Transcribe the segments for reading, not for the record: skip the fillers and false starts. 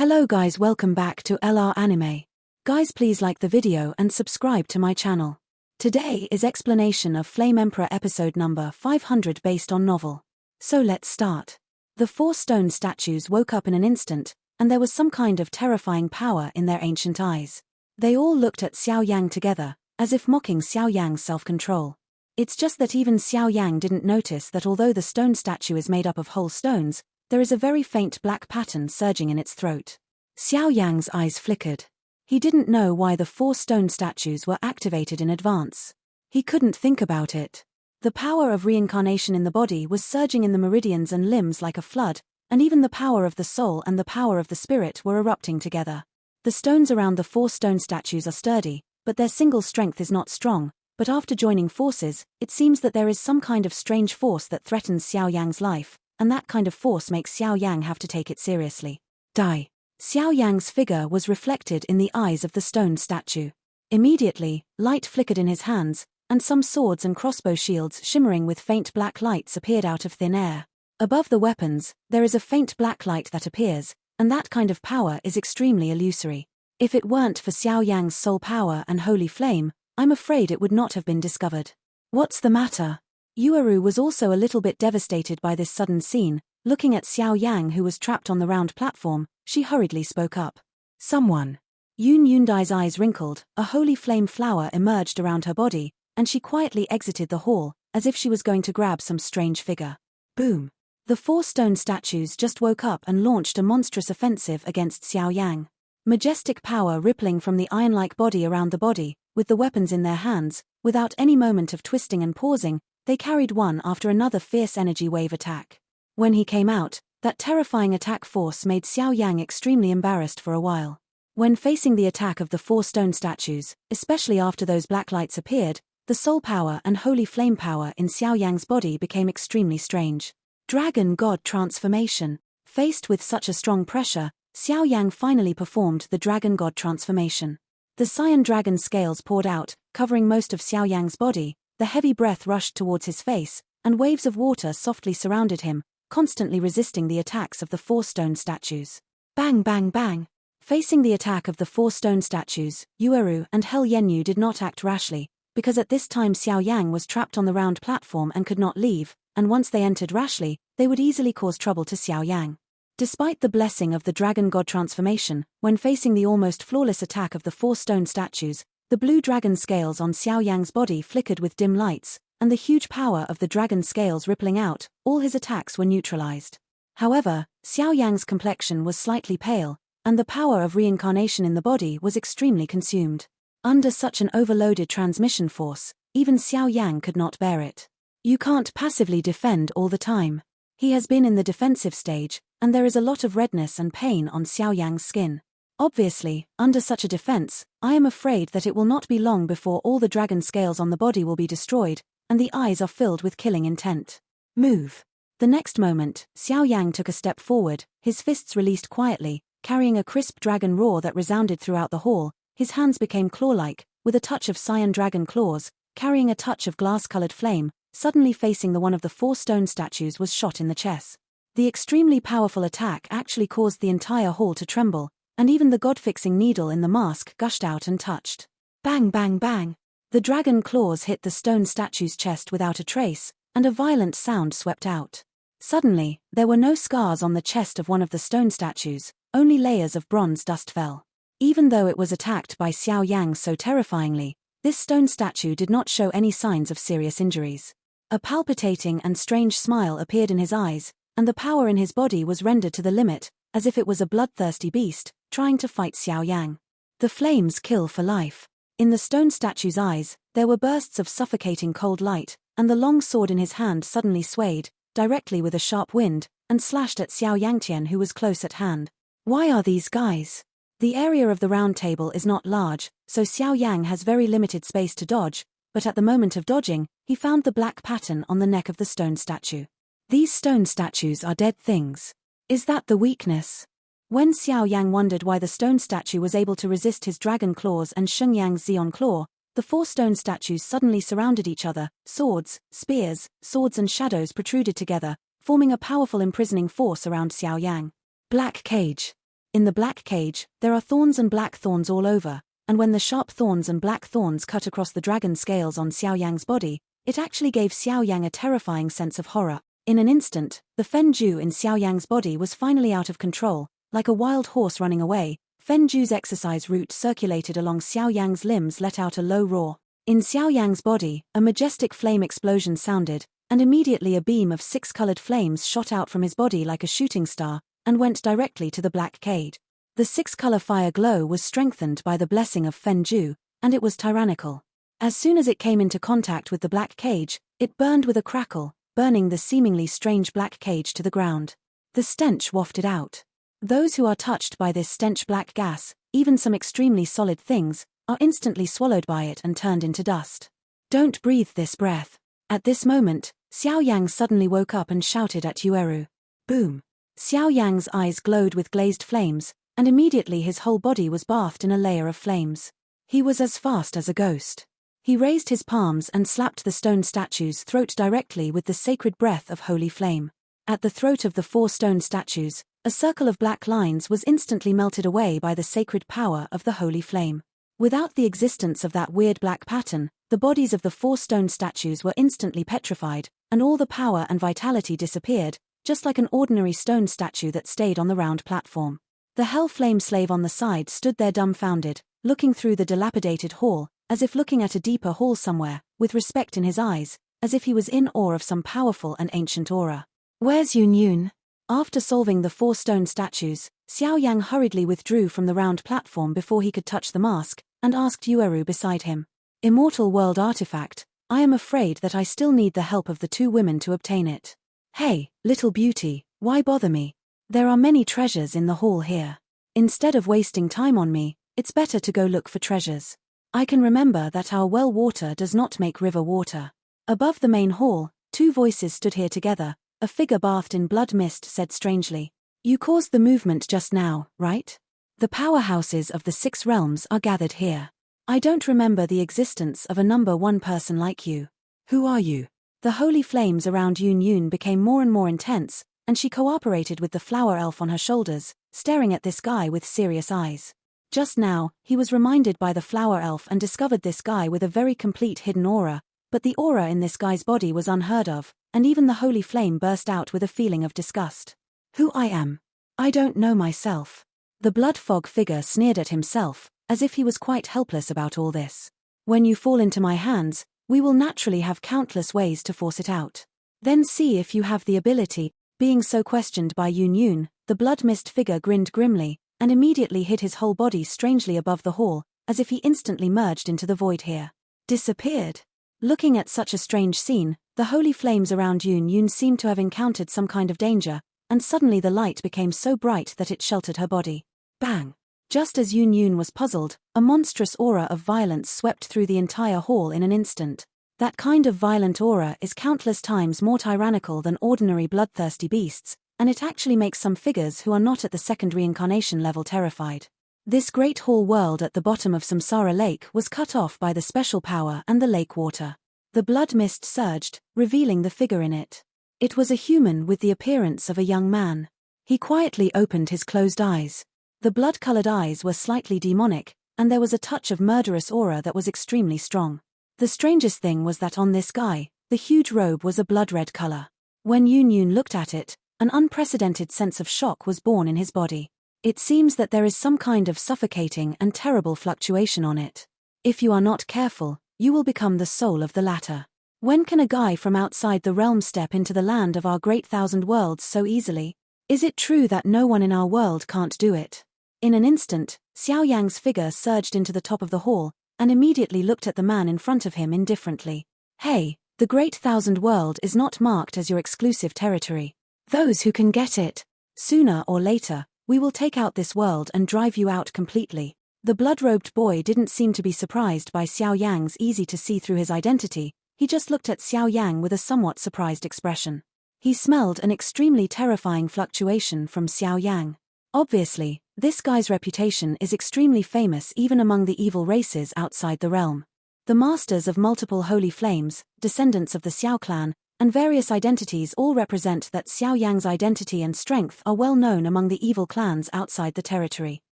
Hello guys, welcome back to LR Anime. Guys, please like the video and subscribe to my channel. Today is explanation of Flame Emperor episode number 500 based on novel. So let's start. The four stone statues woke up in an instant, and there was some kind of terrifying power in their ancient eyes. They all looked at Xiao Yang together, as if mocking Xiao Yang's self-control. It's just that even Xiao Yang didn't notice that although the stone statue is made up of whole stones, there is a very faint black pattern surging in its throat. Xiao Yang's eyes flickered. He didn't know why the four stone statues were activated in advance. He couldn't think about it. The power of reincarnation in the body was surging in the meridians and limbs like a flood, and even the power of the soul and the power of the spirit were erupting together. The stones around the four stone statues are sturdy, but their single strength is not strong, but after joining forces, it seems that there is some kind of strange force that threatens Xiao Yang's life, and that kind of force makes Xiao Yang have to take it seriously. Die. Xiao Yang's figure was reflected in the eyes of the stone statue. Immediately, light flickered in his hands, and some swords and crossbow shields shimmering with faint black lights appeared out of thin air. Above the weapons, there is a faint black light that appears, and that kind of power is extremely illusory. If it weren't for Xiao Yang's soul power and holy flame, I'm afraid it would not have been discovered. What's the matter? Yueru was also a little bit devastated by this sudden scene. Looking at Xiao Yang, who was trapped on the round platform, she hurriedly spoke up. Someone. Yundai's eyes wrinkled, a holy flame flower emerged around her body, and she quietly exited the hall, as if she was going to grab some strange figure. Boom. The four stone statues just woke up and launched a monstrous offensive against Xiao Yang. Majestic power rippling from the iron-like body around the body, with the weapons in their hands, without any moment of twisting and pausing, they carried one after another fierce energy wave attack. When he came out, that terrifying attack force made Xiao Yang extremely embarrassed for a while. When facing the attack of the four stone statues, especially after those black lights appeared, the soul power and holy flame power in Xiao Yang's body became extremely strange. Dragon God transformation. Faced with such a strong pressure, Xiao Yang finally performed the Dragon God transformation. The cyan dragon scales poured out, covering most of Xiao Yang's body. The heavy breath rushed towards his face, and waves of water softly surrounded him, constantly resisting the attacks of the four stone statues. Bang bang bang! Facing the attack of the four stone statues, Yueru and Hel Yenyu did not act rashly, because at this time Xiao Yang was trapped on the round platform and could not leave, and once they entered rashly, they would easily cause trouble to Xiao Yang. Despite the blessing of the Dragon God transformation, when facing the almost flawless attack of the four stone statues, the blue dragon scales on Xiao Yang's body flickered with dim lights, and the huge power of the dragon scales rippling out, all his attacks were neutralized. However, Xiao Yang's complexion was slightly pale, and the power of reincarnation in the body was extremely consumed. Under such an overloaded transmission force, even Xiao Yang could not bear it. You can't passively defend all the time. He has been in the defensive stage, and there is a lot of redness and pain on Xiao Yang's skin. Obviously, under such a defense, I am afraid that it will not be long before all the dragon scales on the body will be destroyed, and the eyes are filled with killing intent. Move. The next moment, Xiao Yang took a step forward, his fists released quietly, carrying a crisp dragon roar that resounded throughout the hall. His hands became claw-like, with a touch of cyan dragon claws, carrying a touch of glass-colored flame. Suddenly facing the one of the four stone statues was shot in the chest. The extremely powerful attack actually caused the entire hall to tremble, and even the god-fixing needle in the mask gushed out and touched. Bang bang bang! The dragon claws hit the stone statue's chest without a trace, and a violent sound swept out. Suddenly, there were no scars on the chest of one of the stone statues, only layers of bronze dust fell. Even though it was attacked by Xiao Yang so terrifyingly, this stone statue did not show any signs of serious injuries. A palpitating and strange smile appeared in his eyes, and the power in his body was rendered to the limit, as if it was a bloodthirsty beast, trying to fight Xiao Yang. The flames kill for life. In the stone statue's eyes, there were bursts of suffocating cold light, and the long sword in his hand suddenly swayed, directly with a sharp wind, and slashed at Xiao Yangtian, who was close at hand. Why are these guys? The area of the round table is not large, so Xiao Yang has very limited space to dodge, but at the moment of dodging, he found the black pattern on the neck of the stone statue. These stone statues are dead things. Is that the weakness? When Xiao Yang wondered why the stone statue was able to resist his dragon claws and Sheng Yang's Xeon claw, the four stone statues suddenly surrounded each other. Swords, spears, swords and shadows protruded together, forming a powerful imprisoning force around Xiao Yang. Black cage. In the black cage, there are thorns and black thorns all over, and when the sharp thorns and black thorns cut across the dragon scales on Xiao Yang's body, it actually gave Xiao Yang a terrifying sense of horror. In an instant, the Fenju in Xiao Yang's body was finally out of control, like a wild horse running away. Fenju's exercise route circulated along Xiao Yang's limbs, let out a low roar. In Xiao Yang's body, a majestic flame explosion sounded, and immediately a beam of 6 colored flames shot out from his body like a shooting star, and went directly to the black cage. The 6-color fire glow was strengthened by the blessing of Fenju, and it was tyrannical. As soon as it came into contact with the black cage, it burned with a crackle, burning the seemingly strange black cage to the ground. The stench wafted out. Those who are touched by this stench black gas, even some extremely solid things, are instantly swallowed by it and turned into dust. Don't breathe this breath. At this moment, Xiao Yang suddenly woke up and shouted at Yueru. Boom! Xiao Yang's eyes glowed with glazed flames, and immediately his whole body was bathed in a layer of flames. He was as fast as a ghost. He raised his palms and slapped the stone statue's throat directly with the sacred breath of holy flame. At the throat of the 4 stone statues, a circle of black lines was instantly melted away by the sacred power of the holy flame. Without the existence of that weird black pattern, the bodies of the 4 stone statues were instantly petrified, and all the power and vitality disappeared, just like an ordinary stone statue that stayed on the round platform. The hell flame slave on the side stood there dumbfounded, looking through the dilapidated hall, as if looking at a deeper hall somewhere, with respect in his eyes, as if he was in awe of some powerful and ancient aura. Where's Yun Yun? After solving the 4 stone statues, Xiao Yang hurriedly withdrew from the round platform before he could touch the mask, and asked Yueru beside him. Immortal world artifact, I am afraid that I still need the help of the 2 women to obtain it. Hey, little beauty, why bother me? There are many treasures in the hall here. Instead of wasting time on me, it's better to go look for treasures. I can remember that our well water does not make river water. Above the main hall, 2 voices stood here together. A figure bathed in blood mist said strangely. You caused the movement just now, right? The powerhouses of the 6 realms are gathered here. I don't remember the existence of a number 1 person like you. Who are you? The holy flames around Yun Yun became more and more intense, and she cooperated with the flower elf on her shoulders, staring at this guy with serious eyes. Just now, he was reminded by the flower elf and discovered this guy with a very complete hidden aura, but the aura in this guy's body was unheard of, and even the holy flame burst out with a feeling of disgust. Who I am? I don't know myself. The blood fog figure sneered at himself, as if he was quite helpless about all this. When you fall into my hands, we will naturally have countless ways to force it out. Then see if you have the ability. Being so questioned by Yun Yun, the blood mist figure grinned grimly, and immediately hid his whole body strangely above the hall, as if he instantly merged into the void here. Disappeared. Looking at such a strange scene, the holy flames around Yun Yun seemed to have encountered some kind of danger, and suddenly the light became so bright that it sheltered her body. Bang! Just as Yun Yun was puzzled, a monstrous aura of violence swept through the entire hall in an instant. That kind of violent aura is countless times more tyrannical than ordinary bloodthirsty beasts, and it actually makes some figures who are not at the second reincarnation level terrified. This great hall world at the bottom of Samsara Lake was cut off by the special power and the lake water. The blood mist surged, revealing the figure in it. It was a human with the appearance of a young man. He quietly opened his closed eyes. The blood-colored eyes were slightly demonic, and there was a touch of murderous aura that was extremely strong. The strangest thing was that on this guy, the huge robe was a blood-red color. When Yun Yun looked at it, an unprecedented sense of shock was born in his body. It seems that there is some kind of suffocating and terrible fluctuation on it. If you are not careful, you will become the soul of the latter. When can a guy from outside the realm step into the land of our great 1,000 worlds so easily? Is it true that no one in our world can't do it? In an instant, Xiao Yang's figure surged into the top of the hall, and immediately looked at the man in front of him indifferently. Hey, the great 1,000 world is not marked as your exclusive territory. Those who can get it. Sooner or later, we will take out this world and drive you out completely. The blood-robed boy didn't seem to be surprised by Xiao Yang's easy to see through his identity, he just looked at Xiao Yang with a somewhat surprised expression. He smelled an extremely terrifying fluctuation from Xiao Yang. Obviously, this guy's reputation is extremely famous even among the evil races outside the realm. The masters of multiple holy flames, descendants of the Xiao clan, and various identities all represent that Xiao Yang's identity and strength are well known among the evil clans outside the territory.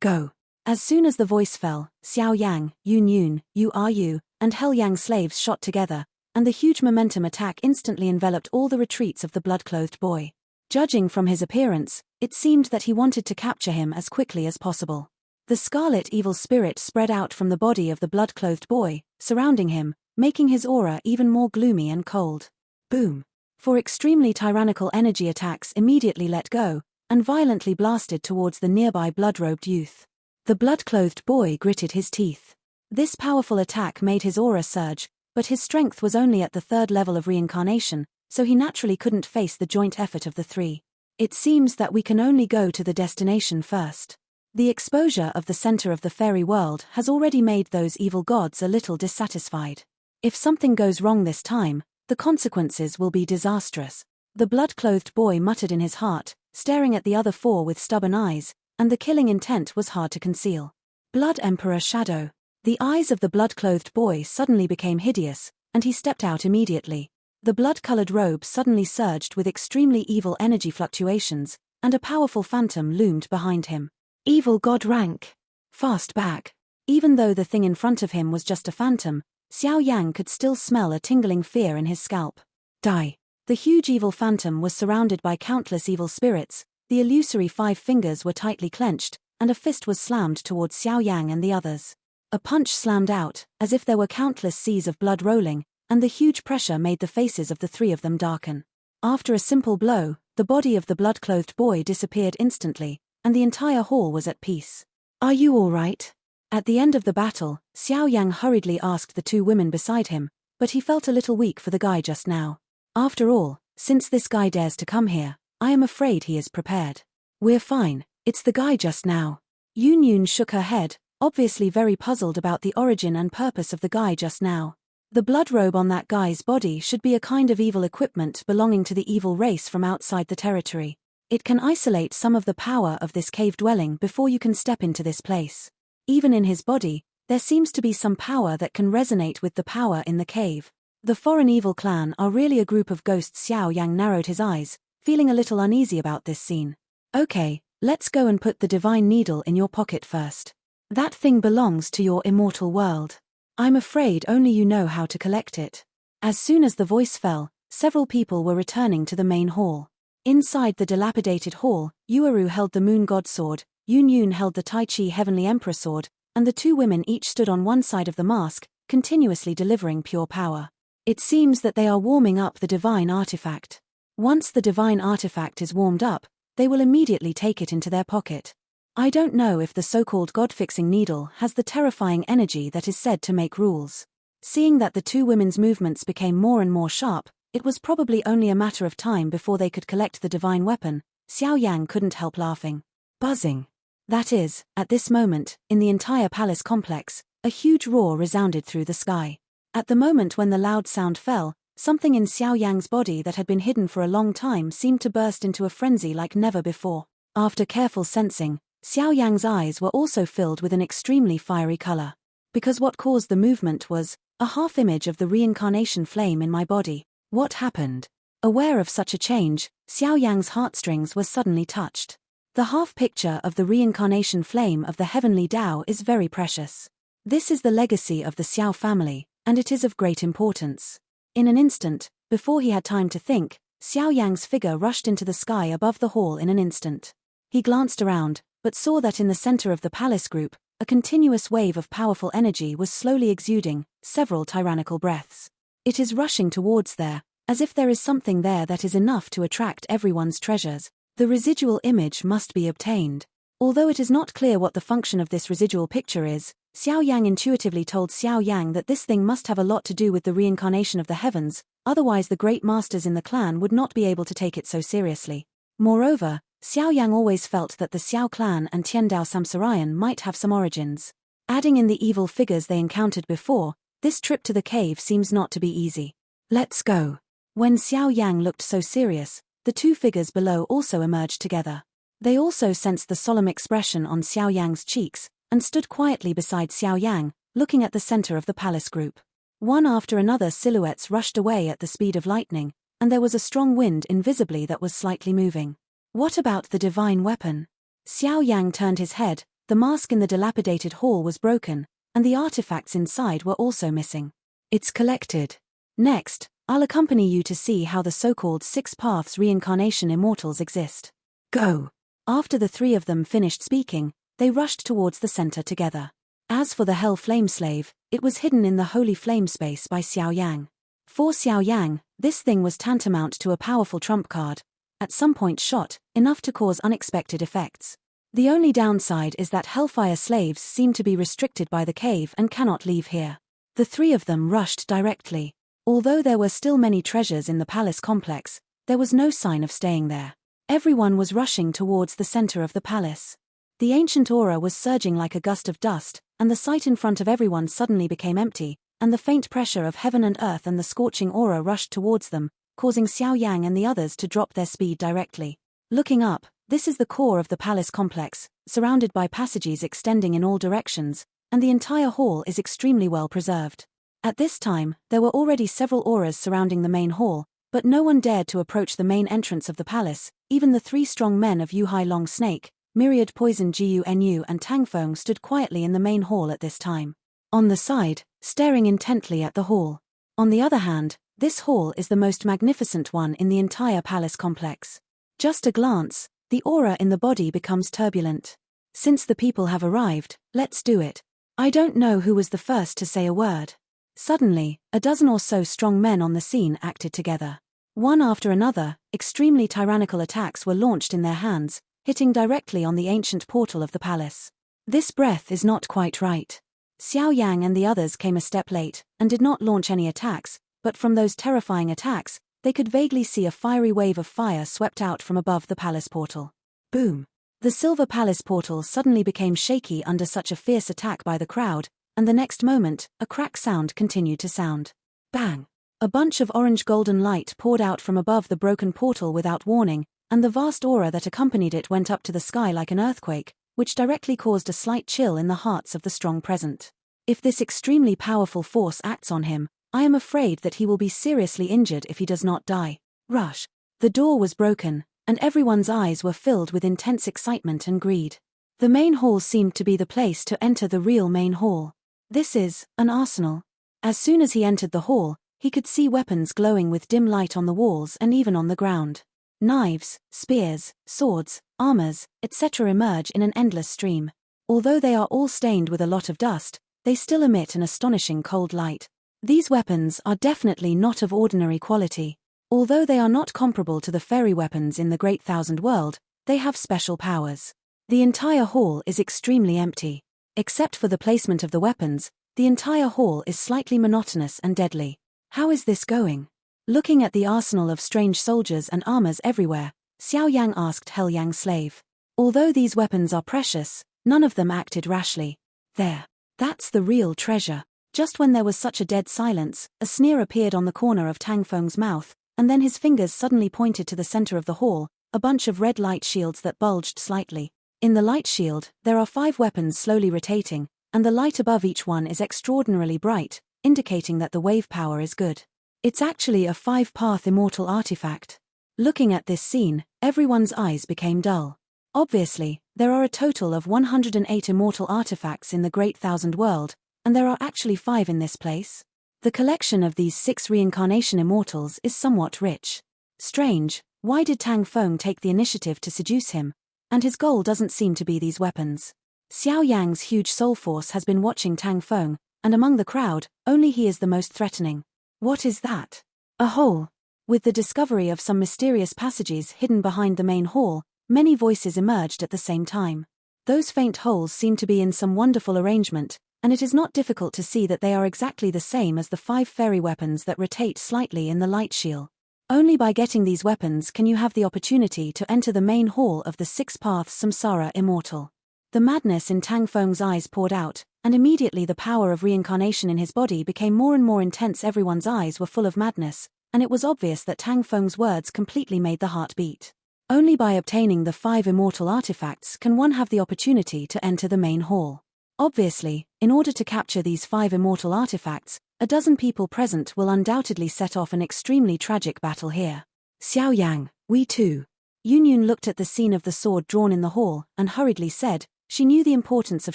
Go. As soon as the voice fell, Xiao Yang, Yun Yun, Yu Are You, and Hell Yang slaves shot together, and the huge momentum attack instantly enveloped all the retreats of the blood-clothed boy. Judging from his appearance, it seemed that he wanted to capture him as quickly as possible. The scarlet evil spirit spread out from the body of the blood-clothed boy, surrounding him, making his aura even more gloomy and cold. Boom. For extremely tyrannical energy attacks immediately let go, and violently blasted towards the nearby blood-robed youth. The blood-clothed boy gritted his teeth. This powerful attack made his aura surge, but his strength was only at the 3rd level of reincarnation, so he naturally couldn't face the joint effort of the three. It seems that we can only go to the destination first. The exposure of the center of the fairy world has already made those evil gods a little dissatisfied. If something goes wrong this time, the consequences will be disastrous. The blood-clothed boy muttered in his heart, staring at the other four with stubborn eyes, and the killing intent was hard to conceal. Blood Emperor Shadow. The eyes of the blood-clothed boy suddenly became hideous, and he stepped out immediately. The blood-colored robe suddenly surged with extremely evil energy fluctuations, and a powerful phantom loomed behind him. Evil god rank. Fast back. Even though the thing in front of him was just a phantom, Xiao Yang could still smell a tingling fear in his scalp. Die. The huge evil phantom was surrounded by countless evil spirits, the illusory 5 fingers were tightly clenched, and a fist was slammed towards Xiao Yang and the others. A punch slammed out, as if there were countless seas of blood rolling, and the huge pressure made the faces of the 3 of them darken. After a simple blow, the body of the blood-clothed boy disappeared instantly, and the entire hall was at peace. Are you all right? At the end of the battle, Xiao Yang hurriedly asked the 2 women beside him, but he felt a little weak for the guy just now. After all, since this guy dares to come here, I am afraid he is prepared. We're fine, it's the guy just now. Yun Yun shook her head, obviously very puzzled about the origin and purpose of the guy just now. The blood robe on that guy's body should be a kind of evil equipment belonging to the evil race from outside the territory. It can isolate some of the power of this cave dwelling before you can step into this place. Even in his body, there seems to be some power that can resonate with the power in the cave. The foreign evil clan are really a group of ghosts. Xiao Yang narrowed his eyes, feeling a little uneasy about this scene. Okay, let's go and put the divine needle in your pocket first. That thing belongs to your immortal world. I'm afraid only you know how to collect it. As soon as the voice fell, several people were returning to the main hall. Inside the dilapidated hall, Yuaru held the moon god sword, Yun Yun held the Tai Chi heavenly emperor sword, and the 2 women each stood on one side of the mask, continuously delivering pure power. It seems that they are warming up the divine artifact. Once the divine artifact is warmed up, they will immediately take it into their pocket. I don't know if the so-called god-fixing needle has the terrifying energy that is said to make rules. Seeing that the 2 women's movements became more and more sharp, it was probably only a matter of time before they could collect the divine weapon. Xiao Yang couldn't help laughing. Buzzing. That is, at this moment, in the entire palace complex, a huge roar resounded through the sky. At the moment when the loud sound fell, something in Xiao Yang's body that had been hidden for a long time seemed to burst into a frenzy like never before. After careful sensing, Xiao Yang's eyes were also filled with an extremely fiery color. Because what caused the movement was a half-image of the reincarnation flame in my body. What happened? Aware of such a change, Xiao Yang's heartstrings were suddenly touched. The half-picture of the reincarnation flame of the heavenly Tao is very precious. This is the legacy of the Xiao family, and it is of great importance. In an instant, before he had time to think, Xiao Yang's figure rushed into the sky above the hall in an instant. He glanced around, but saw that in the center of the palace group, a continuous wave of powerful energy was slowly exuding, several tyrannical breaths. It is rushing towards there, as if there is something there that is enough to attract everyone's treasures. The residual image must be obtained. Although it is not clear what the function of this residual picture is, Xiao Yang intuitively told Xiao Yang that this thing must have a lot to do with the reincarnation of the heavens, otherwise the great masters in the clan would not be able to take it so seriously. Moreover, Xiao Yang always felt that the Xiao clan and Tiandao Samsarayan might have some origins. Adding in the evil figures they encountered before, this trip to the cave seems not to be easy. Let's go. When Xiao Yang looked so serious, the 2 figures below also emerged together. They also sensed the solemn expression on Xiao Yang's cheeks, and stood quietly beside Xiao Yang, looking at the center of the palace group. One after another silhouettes rushed away at the speed of lightning, and there was a strong wind invisibly that was slightly moving. What about the divine weapon? Xiao Yang turned his head. The mask in the dilapidated hall was broken, and the artifacts inside were also missing. It's collected. Next, I'll accompany you to see how the so-called Six Paths reincarnation immortals exist. Go! After the three of them finished speaking, they rushed towards the center together. As for the Hell Flame Slave, it was hidden in the Holy Flame space by Xiao Yang. For Xiao Yang, this thing was tantamount to a powerful trump card, at some point shot, enough to cause unexpected effects. The only downside is that Hellfire slaves seem to be restricted by the cave and cannot leave here. The three of them rushed directly. Although there were still many treasures in the palace complex, there was no sign of staying there. Everyone was rushing towards the center of the palace. The ancient aura was surging like a gust of dust, and the sight in front of everyone suddenly became empty, and the faint pressure of heaven and earth and the scorching aura rushed towards them, causing Xiao Yang and the others to drop their speed directly. Looking up, this is the core of the palace complex, surrounded by passages extending in all directions, and the entire hall is extremely well preserved. At this time, there were already several auras surrounding the main hall, but no one dared to approach the main entrance of the palace. Even the three strong men of Yuhai Long Snake, Myriad Poison Gunu and Tangfeng stood quietly in the main hall at this time. On the side, staring intently at the hall. On the other hand, this hall is the most magnificent one in the entire palace complex. Just a glance, the aura in the body becomes turbulent. Since the people have arrived, let's do it. I don't know who was the first to say a word. Suddenly, a dozen or so strong men on the scene acted together. One after another, extremely tyrannical attacks were launched in their hands, hitting directly on the ancient portal of the palace. This breath is not quite right. Xiao Yang and the others came a step late, and did not launch any attacks, but from those terrifying attacks, they could vaguely see a fiery wave of fire swept out from above the palace portal. Boom! The silver palace portal suddenly became shaky under such a fierce attack by the crowd, and the next moment, a crack sound continued to sound. Bang! A bunch of orange-golden light poured out from above the broken portal without warning, and the vast aura that accompanied it went up to the sky like an earthquake, which directly caused a slight chill in the hearts of the strong present. If this extremely powerful force acts on him, I am afraid that he will be seriously injured if he does not die. Rush! The door was broken, and everyone's eyes were filled with intense excitement and greed. The main hall seemed to be the place to enter the real main hall. This is an arsenal. As soon as he entered the hall, he could see weapons glowing with dim light on the walls and even on the ground. Knives, spears, swords, armors, etc. emerge in an endless stream. Although they are all stained with a lot of dust, they still emit an astonishing cold light. These weapons are definitely not of ordinary quality. Although they are not comparable to the fairy weapons in the Great Thousand World, they have special powers. The entire hall is extremely empty. Except for the placement of the weapons, the entire hall is slightly monotonous and deadly. How is this going? Looking at the arsenal of strange soldiers and armors everywhere, Xiao Yang asked Hell Yang's slave. Although these weapons are precious, none of them acted rashly. There. That's the real treasure. Just when there was such a dead silence, a sneer appeared on the corner of Tangfeng's mouth, and then his fingers suddenly pointed to the center of the hall, a bunch of red light shields that bulged slightly. In the light shield, there are 5 weapons slowly rotating, and the light above each one is extraordinarily bright, indicating that the wave power is good. It's actually a 5-path immortal artifact. Looking at this scene, everyone's eyes became dull. Obviously, there are a total of 108 immortal artifacts in the Great Thousand World, and there are actually 5 in this place. The collection of these 6 reincarnation immortals is somewhat rich. Strange, why did Tangfeng take the initiative to seduce him? And his goal doesn't seem to be these weapons. Xiao Yang's huge soul force has been watching Tangfeng, and among the crowd, only he is the most threatening. What is that? A hole. With the discovery of some mysterious passages hidden behind the main hall, many voices emerged at the same time. Those faint holes seem to be in some wonderful arrangement, and it is not difficult to see that they are exactly the same as the 5 fairy weapons that rotate slightly in the light shield. Only by getting these weapons can you have the opportunity to enter the main hall of the 6 Paths Samsara Immortal. The madness in Tangfeng's eyes poured out, and immediately the power of reincarnation in his body became more and more intense. Everyone's eyes were full of madness, and it was obvious that Tangfeng's words completely made the heart beat. Only by obtaining the 5 immortal artifacts can one have the opportunity to enter the main hall. Obviously, in order to capture these 5 immortal artifacts, A dozen people present will undoubtedly set off an extremely tragic battle here. Xiao Yang, we too. Yun looked at the scene of the sword drawn in the hall, and hurriedly said, she knew the importance of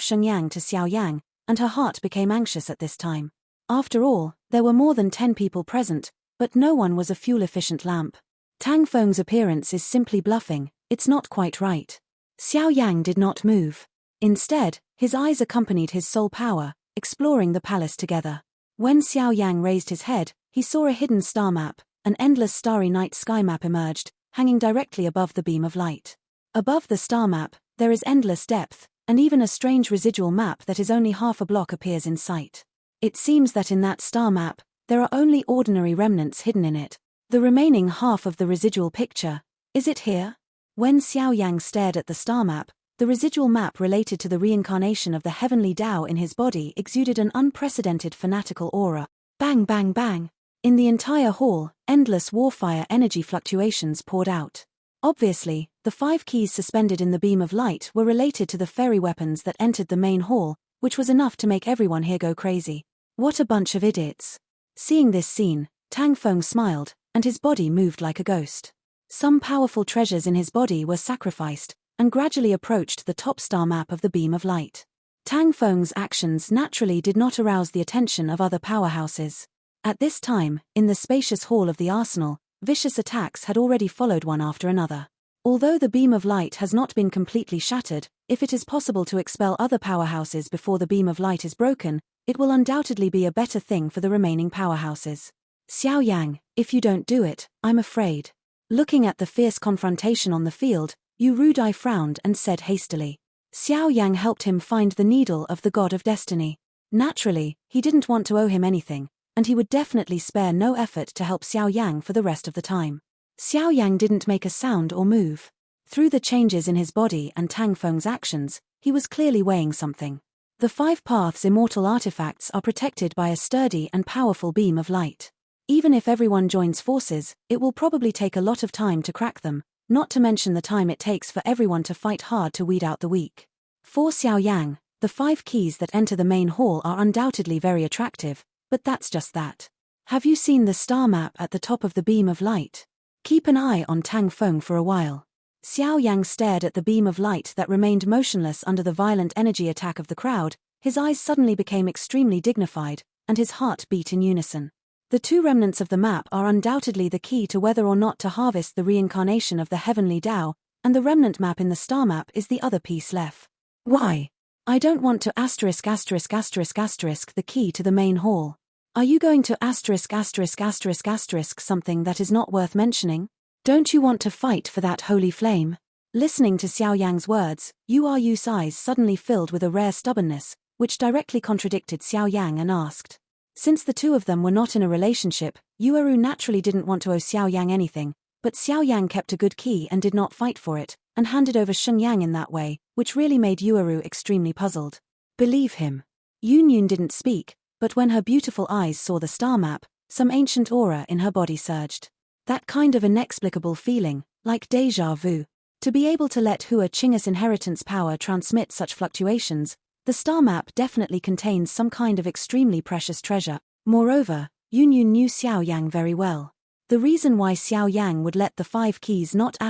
Shenyang to Xiao Yang, and her heart became anxious at this time. After all, there were more than 10 people present, but no one was a fuel-efficient lamp. Tang Feng's appearance is simply bluffing, it's not quite right. Xiao Yang did not move. Instead, his eyes accompanied his soul power, exploring the palace together. When Xiao Yang raised his head, he saw a hidden star map, an endless starry night sky map emerged, hanging directly above the beam of light. Above the star map, there is endless depth, and even a strange residual map that is only half a block appears in sight. It seems that in that star map, there are only ordinary remnants hidden in it. The remaining half of the residual picture, is it here? When Xiao Yang stared at the star map, the residual map related to the reincarnation of the heavenly Tao in his body exuded an unprecedented fanatical aura. Bang bang bang. In the entire hall, endless warfire energy fluctuations poured out. Obviously, the 5 keys suspended in the beam of light were related to the fairy weapons that entered the main hall, which was enough to make everyone here go crazy. What a bunch of idiots. Seeing this scene, Tang Feng smiled, and his body moved like a ghost. Some powerful treasures in his body were sacrificed, and gradually approached the top star map of the beam of light. Tang Feng's actions naturally did not arouse the attention of other powerhouses. At this time, in the spacious hall of the arsenal, vicious attacks had already followed one after another. Although the beam of light has not been completely shattered, if it is possible to expel other powerhouses before the beam of light is broken, it will undoubtedly be a better thing for the remaining powerhouses. Xiao Yang, if you don't do it, I'm afraid. Looking at the fierce confrontation on the field, Yu Rudai frowned and said hastily. Xiao Yang helped him find the needle of the god of destiny. Naturally, he didn't want to owe him anything, and he would definitely spare no effort to help Xiao Yang for the rest of the time. Xiao Yang didn't make a sound or move. Through the changes in his body and Tang Feng's actions, he was clearly weighing something. The 5 paths immortal artifacts are protected by a sturdy and powerful beam of light. Even if everyone joins forces, it will probably take a lot of time to crack them, not to mention the time it takes for everyone to fight hard to weed out the weak. For Xiao Yang, the 5 keys that enter the main hall are undoubtedly very attractive, but that's just that. Have you seen the star map at the top of the beam of light? Keep an eye on Tang Feng for a while. Xiao Yang stared at the beam of light that remained motionless under the violent energy attack of the crowd. His eyes suddenly became extremely dignified, and his heart beat in unison. The 2 remnants of the map are undoubtedly the key to whether or not to harvest the reincarnation of the heavenly Tao, and the remnant map in the star map is the other piece left. Why? I don't want to ***** the key to the main hall. Are you going to ***** something that is not worth mentioning? Don't you want to fight for that holy flame? Listening to Xiao Yang's words, Yu's eyes suddenly filled with a rare stubbornness, which directly contradicted Xiao Yang and asked. Since the 2 of them were not in a relationship, Yueru naturally didn't want to owe Xiao Yang anything, but Xiao Yang kept a good key and did not fight for it, and handed over Shenyang in that way, which really made Yueru extremely puzzled. Believe him. Yun didn't speak, but when her beautiful eyes saw the star map, some ancient aura in her body surged. That kind of inexplicable feeling, like déjà vu. To be able to let Hua Qing's inheritance power transmit such fluctuations, the star map definitely contains some kind of extremely precious treasure. Moreover, Yun knew Xiao Yang very well. The reason why Xiao Yang would let the 5 keys not *****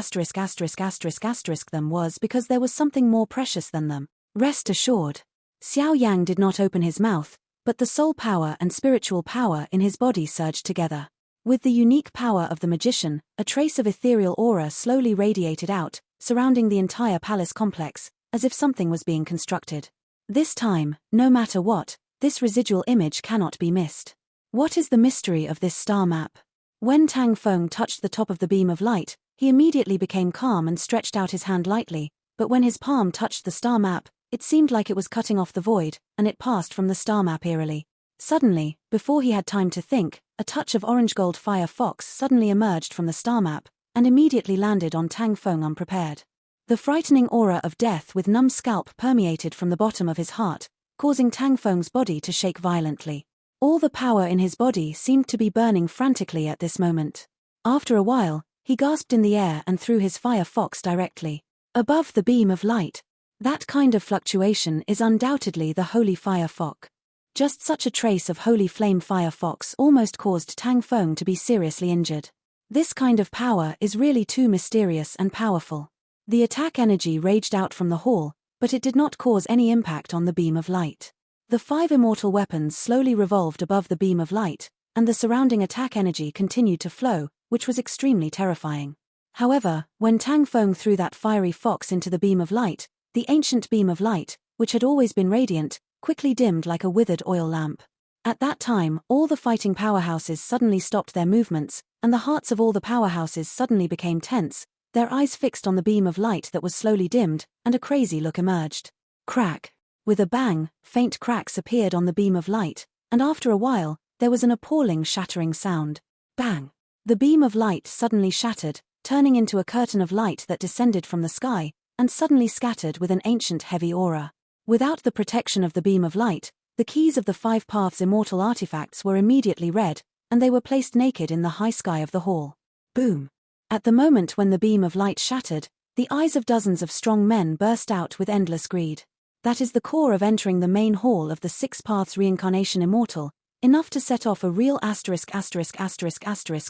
them was because there was something more precious than them. Rest assured. Xiao Yang did not open his mouth, but the soul power and spiritual power in his body surged together. With the unique power of the magician, a trace of ethereal aura slowly radiated out, surrounding the entire palace complex, as if something was being constructed. This time, no matter what, this residual image cannot be missed. What is the mystery of this star map? When Tang Feng touched the top of the beam of light, he immediately became calm and stretched out his hand lightly, but when his palm touched the star map, it seemed like it was cutting off the void, and it passed from the star map eerily. Suddenly, before he had time to think, a touch of orange-gold fire fox suddenly emerged from the star map, and immediately landed on Tang Feng unprepared. The frightening aura of death with numb scalp permeated from the bottom of his heart, causing Tang Feng's body to shake violently. All the power in his body seemed to be burning frantically at this moment. After a while, he gasped in the air and threw his fire fox directly above the beam of light. That kind of fluctuation is undoubtedly the holy fire fox. Just such a trace of holy flame fire fox almost caused Tang Feng to be seriously injured. This kind of power is really too mysterious and powerful. The attack energy raged out from the hall, but it did not cause any impact on the beam of light. The 5 immortal weapons slowly revolved above the beam of light, and the surrounding attack energy continued to flow, which was extremely terrifying. However, when Tang Feng threw that fiery fox into the beam of light, the ancient beam of light, which had always been radiant, quickly dimmed like a withered oil lamp. At that time, all the fighting powerhouses suddenly stopped their movements, and the hearts of all the powerhouses suddenly became tense, their eyes fixed on the beam of light that was slowly dimmed, and a crazy look emerged. Crack! With a bang, faint cracks appeared on the beam of light, and after a while, there was an appalling shattering sound. Bang! The beam of light suddenly shattered, turning into a curtain of light that descended from the sky, and suddenly scattered with an ancient heavy aura. Without the protection of the beam of light, the keys of the 5 paths immortal artifacts were immediately read, and they were placed naked in the high sky of the hall. Boom! At the moment when the beam of light shattered, the eyes of dozens of strong men burst out with endless greed. That is the core of entering the main hall of the 6 paths reincarnation immortal, enough to set off a real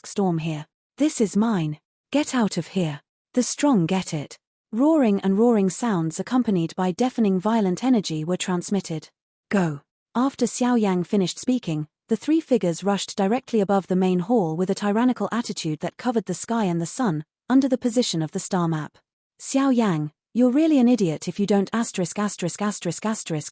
storm here. This is mine. Get out of here. The strong get it. Roaring and roaring sounds accompanied by deafening violent energy were transmitted. Go. After Xiao Yang finished speaking, the 3 figures rushed directly above the main hall with a tyrannical attitude that covered the sky and the sun, under the position of the star map. Xiao Yang, you're really an idiot if you don't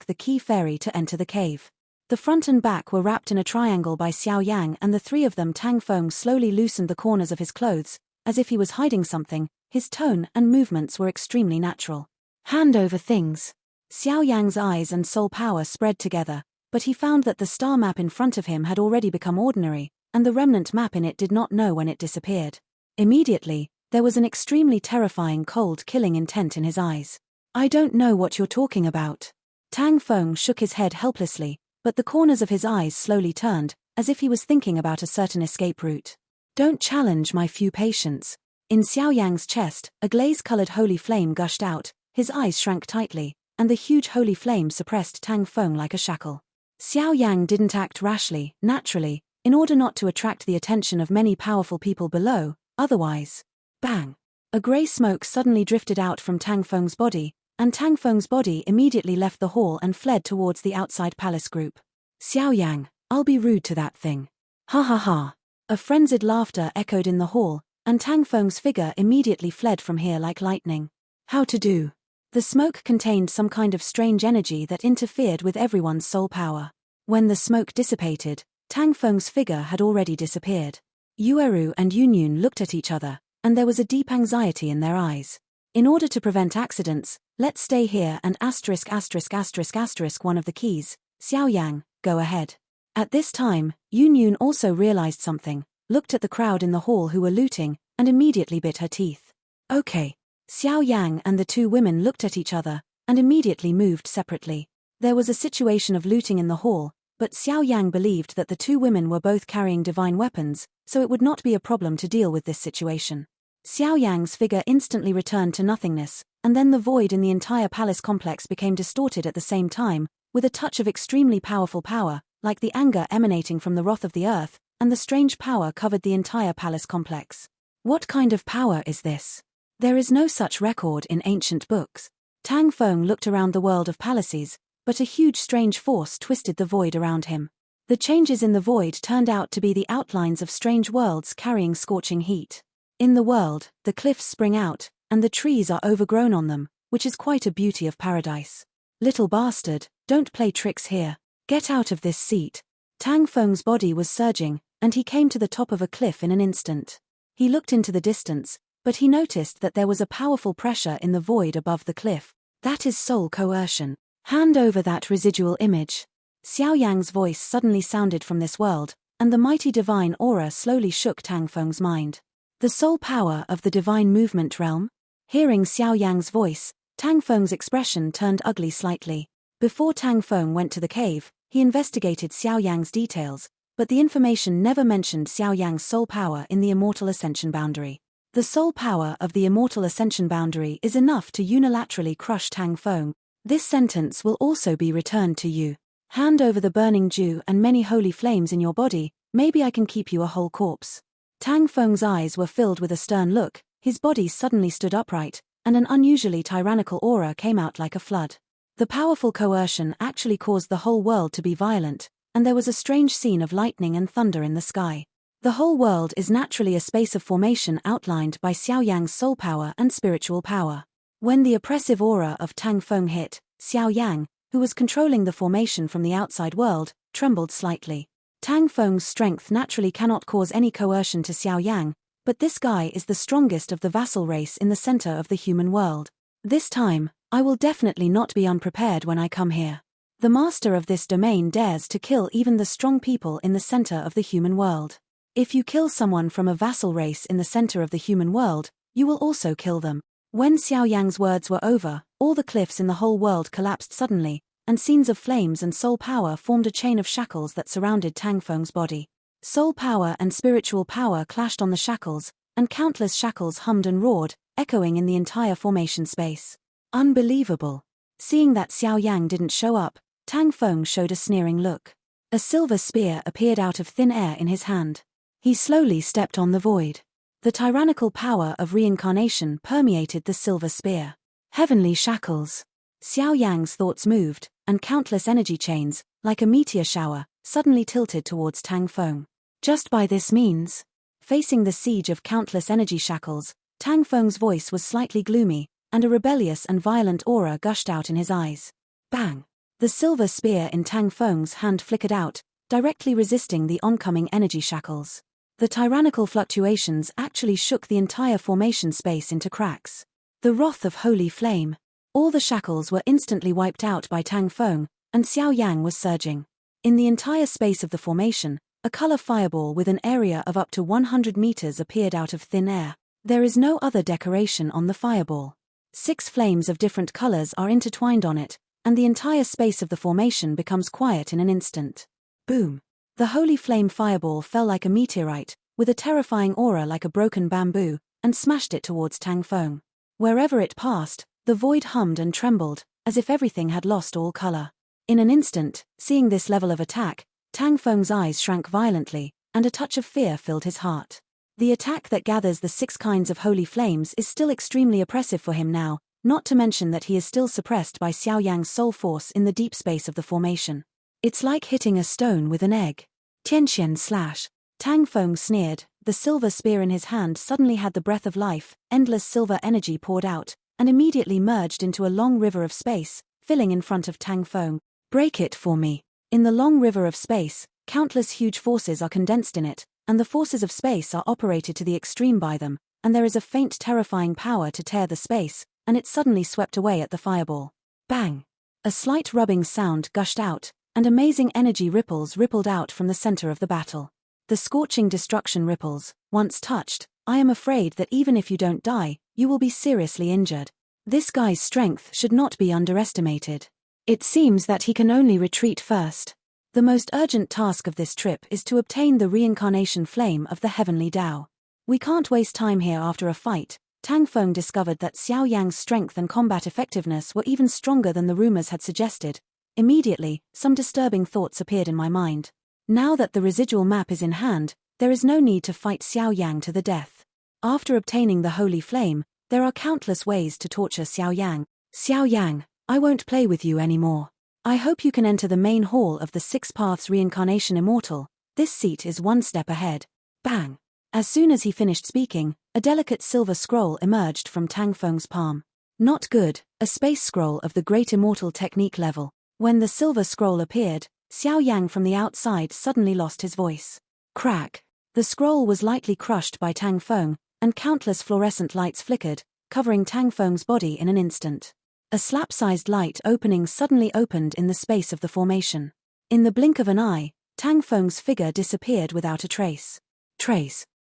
the key fairy to enter the cave. The front and back were wrapped in a triangle by Xiao Yang, and the 3 of them. Tang Feng slowly loosened the corners of his clothes, as if he was hiding something. His tone and movements were extremely natural. Hand over things. Xiao Yang's eyes and soul power spread together, but he found that the star map in front of him had already become ordinary, and the remnant map in it did not know when it disappeared. Immediately, there was an extremely terrifying cold killing intent in his eyes. I don't know what you're talking about. Tang Feng shook his head helplessly, but the corners of his eyes slowly turned, as if he was thinking about a certain escape route. Don't challenge my few patience. In Xiao Yang's chest, a glaze-colored holy flame gushed out, his eyes shrank tightly, and the huge holy flame suppressed Tang Feng like a shackle. Xiao Yang didn't act rashly, naturally, in order not to attract the attention of many powerful people below, otherwise. Bang! A grey smoke suddenly drifted out from Tang Feng's body, and Tang Feng's body immediately left the hall and fled towards the outside palace group. Xiao Yang, I'll be rude to that thing. Ha ha ha! A frenzied laughter echoed in the hall, and Tang Feng's figure immediately fled from here like lightning. How to do? The smoke contained some kind of strange energy that interfered with everyone's soul power. When the smoke dissipated, Tang Feng's figure had already disappeared. Yueru and Yunyun looked at each other, and there was a deep anxiety in their eyes. In order to prevent accidents, let's stay here and one of the keys. Xiao Yang, go ahead. At this time, Yunyun also realized something, looked at the crowd in the hall who were looting, and immediately bit her teeth. Okay. Xiao Yang and the 2 women looked at each other, and immediately moved separately. There was a situation of looting in the hall, but Xiao Yang believed that the 2 women were both carrying divine weapons, so it would not be a problem to deal with this situation. Xiao Yang's figure instantly returned to nothingness, and then the void in the entire palace complex became distorted at the same time, with a touch of extremely powerful power, like the anger emanating from the wrath of the earth, and the strange power covered the entire palace complex. What kind of power is this? There is no such record in ancient books. Tang Feng looked around the world of palaces, but a huge strange force twisted the void around him. The changes in the void turned out to be the outlines of strange worlds carrying scorching heat. In the world, the cliffs spring out, and the trees are overgrown on them, which is quite a beauty of paradise. Little bastard, don't play tricks here. Get out of this seat. Tang Feng's body was surging, and he came to the top of a cliff in an instant. He looked into the distance, but he noticed that there was a powerful pressure in the void above the cliff. That is soul coercion. Hand over that residual image. Xiao Yang's voice suddenly sounded from this world, and the mighty divine aura slowly shook Tang Feng's mind. The soul power of the divine movement realm? Hearing Xiao Yang's voice, Tang Feng's expression turned ugly slightly. Before Tang Feng went to the cave, he investigated Xiao Yang's details, but the information never mentioned Xiao Yang's soul power in the immortal ascension boundary. The soul power of the immortal ascension boundary is enough to unilaterally crush Tang Feng. This sentence will also be returned to you. Hand over the burning dew and many holy flames in your body, maybe I can keep you a whole corpse. Tang Feng's eyes were filled with a stern look, his body suddenly stood upright, and an unusually tyrannical aura came out like a flood. The powerful coercion actually caused the whole world to be violent, and there was a strange scene of lightning and thunder in the sky. The whole world is naturally a space of formation outlined by Xiao Yang's soul power and spiritual power. When the oppressive aura of Tang Feng hit, Xiao Yang, who was controlling the formation from the outside world, trembled slightly. Tang Feng's strength naturally cannot cause any coercion to Xiao Yang, but this guy is the strongest of the vassal race in the center of the human world. This time, I will definitely not be unprepared when I come here. The master of this domain dares to kill even the strong people in the center of the human world. If you kill someone from a vassal race in the center of the human world, you will also kill them. When Xiao Yang's words were over, all the cliffs in the whole world collapsed suddenly, and scenes of flames and soul power formed a chain of shackles that surrounded Tang Feng's body. Soul power and spiritual power clashed on the shackles, and countless shackles hummed and roared, echoing in the entire formation space. Unbelievable. Seeing that Xiao Yang didn't show up, Tang Feng showed a sneering look. A silver spear appeared out of thin air in his hand. He slowly stepped on the void. The tyrannical power of reincarnation permeated the silver spear. Heavenly shackles. Xiao Yang's thoughts moved, and countless energy chains, like a meteor shower, suddenly tilted towards Tang Feng. Just by this means, facing the siege of countless energy shackles, Tang Feng's voice was slightly gloomy, and a rebellious and violent aura gushed out in his eyes. Bang! The silver spear in Tang Feng's hand flickered out, directly resisting the oncoming energy shackles. The tyrannical fluctuations actually shook the entire formation space into cracks. The wrath of holy flame. All the shackles were instantly wiped out by Tang Feng, and Xiao Yang was surging. In the entire space of the formation, a color fireball with an area of up to 100 meters appeared out of thin air. There is no other decoration on the fireball. 6 flames of different colors are intertwined on it, and the entire space of the formation becomes quiet in an instant. Boom! The holy flame fireball fell like a meteorite, with a terrifying aura like a broken bamboo, and smashed it towards Tang Feng. Wherever it passed, the void hummed and trembled, as if everything had lost all color. In an instant, seeing this level of attack, Tang Feng's eyes shrank violently, and a touch of fear filled his heart. The attack that gathers the 6 kinds of holy flames is still extremely oppressive for him now, not to mention that he is still suppressed by Xiao Yang's soul force in the deep space of the formation. It's like hitting a stone with an egg. Tianxian slash. Tang Feng sneered, the silver spear in his hand suddenly had the breath of life, endless silver energy poured out, and immediately merged into a long river of space, filling in front of Tang Feng. Break it for me. In the long river of space, countless huge forces are condensed in it, and the forces of space are operated to the extreme by them, and there is a faint terrifying power to tear the space, and it suddenly swept away at the fireball. Bang! A slight rubbing sound gushed out, and amazing energy ripples rippled out from the center of the battle. The scorching destruction ripples, once touched, I am afraid that even if you don't die, you will be seriously injured. This guy's strength should not be underestimated. It seems that he can only retreat first. The most urgent task of this trip is to obtain the reincarnation flame of the heavenly Tao. We can't waste time here after a fight. Tang Feng discovered that Xiao Yang's strength and combat effectiveness were even stronger than the rumors had suggested. Immediately, some disturbing thoughts appeared in my mind. Now that the residual map is in hand, there is no need to fight Xiao Yang to the death. After obtaining the holy flame, there are countless ways to torture Xiao Yang. Xiao Yang, I won't play with you anymore. I hope you can enter the main hall of the 6 Paths Reincarnation Immortal. This seat is one step ahead. Bang! As soon as he finished speaking, a delicate silver scroll emerged from Tang Feng's palm. Not good, a space scroll of the Great Immortal Technique level. When the silver scroll appeared, Xiao Yang from the outside suddenly lost his voice. Crack! The scroll was lightly crushed by Tang Feng, and countless fluorescent lights flickered, covering Tang Feng's body in an instant. A slap-sized light opening suddenly opened in the space of the formation. In the blink of an eye, Tang Feng's figure disappeared without a trace.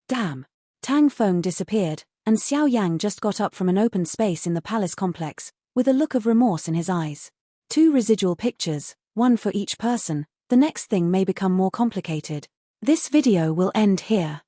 Damn! Tang Feng disappeared, and Xiao Yang just got up from an open space in the palace complex, with a look of remorse in his eyes. 2 residual pictures, one for each person, the next thing may become more complicated. This video will end here.